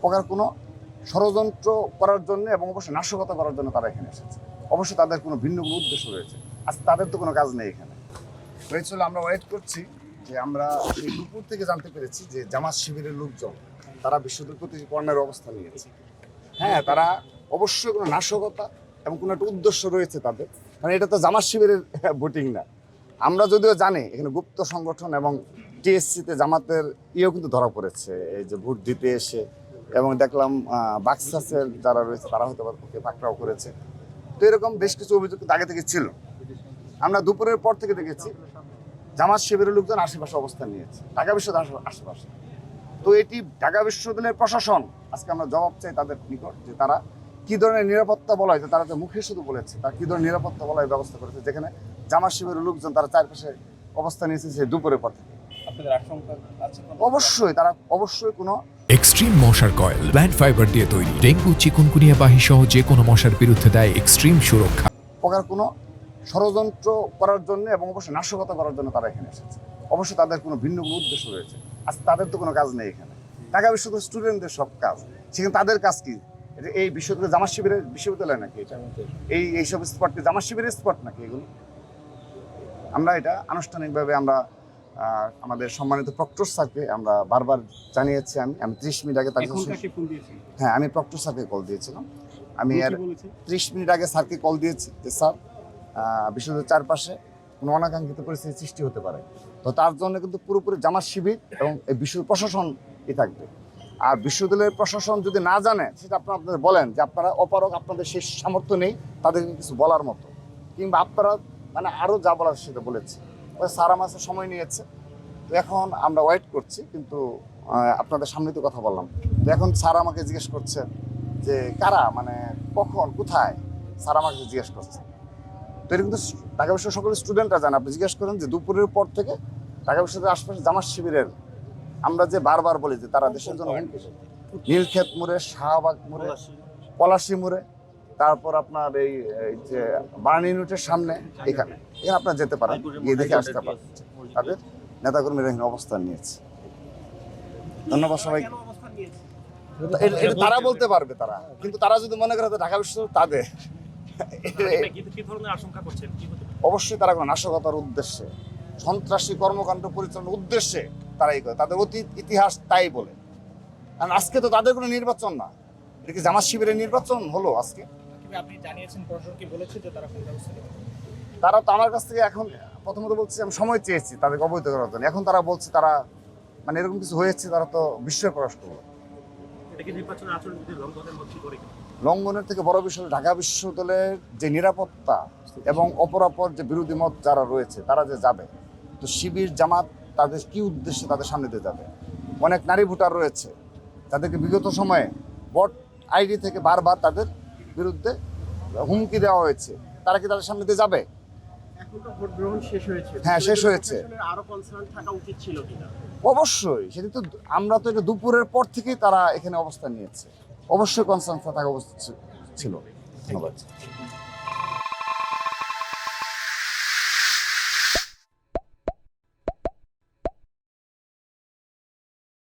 প্রকার কোনো ষড়যন্ত্র করার জন্য এবং অবশ্যই নাশকতা করার জন্য তারা এখানে এসেছে। অবশ্যই তাদের কোনো ভিন্ন কোনো উদ্দেশ্য রয়েছে। আজ তাদের তো কোনো কাজ নেই এখানে। হয়েছিল আমরা ওয়েট করছি যে আমরা এই দুপুর থেকে জানতে পেরেছি যে জামাত শিবিরের লোকজন তারা বিশ্ববিদ্যালয় প্রতি কর্মের অবস্থা নিয়েছে। হ্যাঁ, তারা অবশ্যই কোনো নাশকতা এবং কোনো একটা উদ্দেশ্য রয়েছে তাদের, মানে এটা তো জামাত শিবিরের ভোটিং না। আমরা যদিও জানি এখানে গুপ্ত সংগঠন এবং টিএসসিতে জামাতের ইয়েও কিন্তু ধরা পড়েছে, এই যে ভোট দিতে এসে, এবং দেখলাম বাক্সাসের যারা রয়েছে তারা হয়তো ওকে পাকড়াও করেছে। তো এরকম বেশ কিছু অভিযোগ কিন্তু আগে থেকে ছিল। আমরা দুপুরের পর থেকে দেখেছি জামাত শিবিরের লোকজন আশেপাশে অবস্থান নিয়েছে, ঢাকা বিশ্ববিদ্যালয়ের আশেপাশে। তো এটি ঢাকা বিশ্ববিদ্যালয়ের প্রশাসন, আজকে আমরা জবাব চাই তাদের নিকট যে তারা কি ধরনের নিরাপত্তা বলয়, যে তারা যে মুখে শুধু বলেছে, তারা কি ধরনের নিরাপত্তা বলয় ব্যবস্থা করেছে, যেখানে জামাত শিবিরের লোকজন তারা চারপাশে অবস্থান নিয়েছে সেই দুপুরের পর থেকে। অবশ্যই তারা অবশ্যই কোনো এক্সট্রিম মশার কয়েল প্ল্যান্ট ফাইবার দিয়ে তৈরি, ডেঙ্গু চিকুনগুনিয়া বাহি সহ যে কোনো মশার বিরুদ্ধে দেয় এক্সট্রিম সুরক্ষা। প্রকার কোনো ষড়যন্ত্র করার জন্য এবং অবশ্যই নাশকতা করার জন্য তারা এখানে এসেছে। অবশ্যই তাদের কোনো ভিন্ন কোনো উদ্দেশ্য রয়েছে। আজ তাদের তো কোনো কাজ নেই এখানে। ঢাকা বিশ্ববিদ্যালয়ের স্টুডেন্টদের সব কাজ, সেখানে তাদের কাজ কি? এই বিশ্ববিদ্যালয় জামাত শিবিরের বিশ্ববিদ্যালয় নাকি এটা? এইসব স্পট কি জামাত শিবিরের স্পট নাকি এগুলো? আমরা এটা আনুষ্ঠানিকভাবে আমরা আমাদের সম্মানিত প্রক্টর স্যারকে আমরা বারবার জানিয়েছি। আমি 30 মিনিট আগে তাকে, হ্যাঁ, আমি প্রক্টর স্যারকে কল দিয়েছিলাম। আমি আর 30 মিনিট আগে স্যারকে কল দিয়েছি যে স্যার বিশ্ববিদ্যালয়ের চারপাশে কোনো অনাকাঙ্ক্ষিত পরিস্থিতি সৃষ্টি হতে পারে, তো তার জন্য কিন্তু পুরোপুরি জামাত শিবির এবং এই বিশ্ববিদ্যালয় প্রশাসনই থাকবে। আর বিশ্ববিদ্যালয়ের প্রশাসন যদি না জানে সেটা আপনাদের বলেন যে আপনারা অপারগ, আপনাদের সেই সামর্থ্য নেই তাদেরকে কিছু বলার মতো, কিংবা আপনারা মানে আরও যা বলার সেটা বলেছে। স্যার আমার সময় নিয়েছে, তো এখন আমরা ওয়েট করছি, কিন্তু আপনাদের সামনে তো কথা বললাম। তো এখন স্যার আমাকে জিজ্ঞেস করছে যে কারা, মানে কখন, কোথায়, স্যার আমাকে জিজ্ঞেস করছে। তো এটা কিন্তু ঢাকা বিশ্ববিদ্যালয়ের সকল স্টুডেন্টরা জানে। আপনি জিজ্ঞেস করেন যে দুপুরের পর থেকে ঢাকা বিশ্ববিদ্যালয়ের আশপাশে জামাত শিবিরের, আমরা যে বারবার বলি যে তারা দেশের জন্য নীলক্ষেত মোড়ে, শাহবাগ মোড়ে, পলাশী মোড়ে, তারপর আপনার এই যে বার্ন ইউনিটের সামনে, এখানে আপনারা যেতে পারেন, গিয়ে দেখে আসতে পারেন। তাদের নেতাকর্মীরা এখানে অবস্থান নিয়েছে। ধন্যবাদ সবাইকে। এটা তারা বলতে পারবে, তারা কিন্তু তারা যদি মনে করে ঢাকা বিশ্ববিদ্যালয় তাদের, অবশ্যই তারা কোনো নাশকতার উদ্দেশ্যে, সন্ত্রাসী কর্মকাণ্ড পরিচালনার উদ্দেশ্যে তারা এই করে, তাদের অতীত ইতিহাস তাই বলে। কারণ আজকে তো তাদের কোনো নির্বাচন না, এটা কি জামাত শিবিরের নির্বাচন হলো আজকে? আপনি জানিয়েছেন, প্রশাসন কি বলেছে যে তারা কোন ব্যবস্থা নেবে? তারা তো আমার কাছ থেকে এখন প্রথমত বলছে আমি সময় চেয়েছি তাদেরকে অবহিত করার জন্য। এখন তারা বলছে তারা মানে এরকম কিছু হয়েছে, তারা তো বিস্ময় প্রকাশ করলো। লঙ্ঘনের থেকে বড় বিষয় ঢাকা বিশ্ববিদ্যালয়ের যে নিরাপত্তা এবং অপরাপর যে বিরোধী মত যারা রয়েছে তারা যে যাবে, তো শিবির জামাত তাদের কি উদ্দেশ্যে তাদের সামনে দিয়ে যাবে? অনেক নারী ভোটার রয়েছে তাদেরকে বিগত সময়ে ভোট আইডি থেকে বারবার তাদের বিরুদ্ধে হুমকি দেওয়া হয়েছে, তারা কি তাদের সামনে দিয়ে যাবে? হ্যাঁ, শেষ হয়েছে। অবশ্যই সেটা তো, আমরা তো এটা দুপুরের পর থেকেই তারা এখানে অবস্থান নিয়েছে, অবশ্যই কনসার্ন থাকা অবস্থা ছিল। ধন্যবাদ।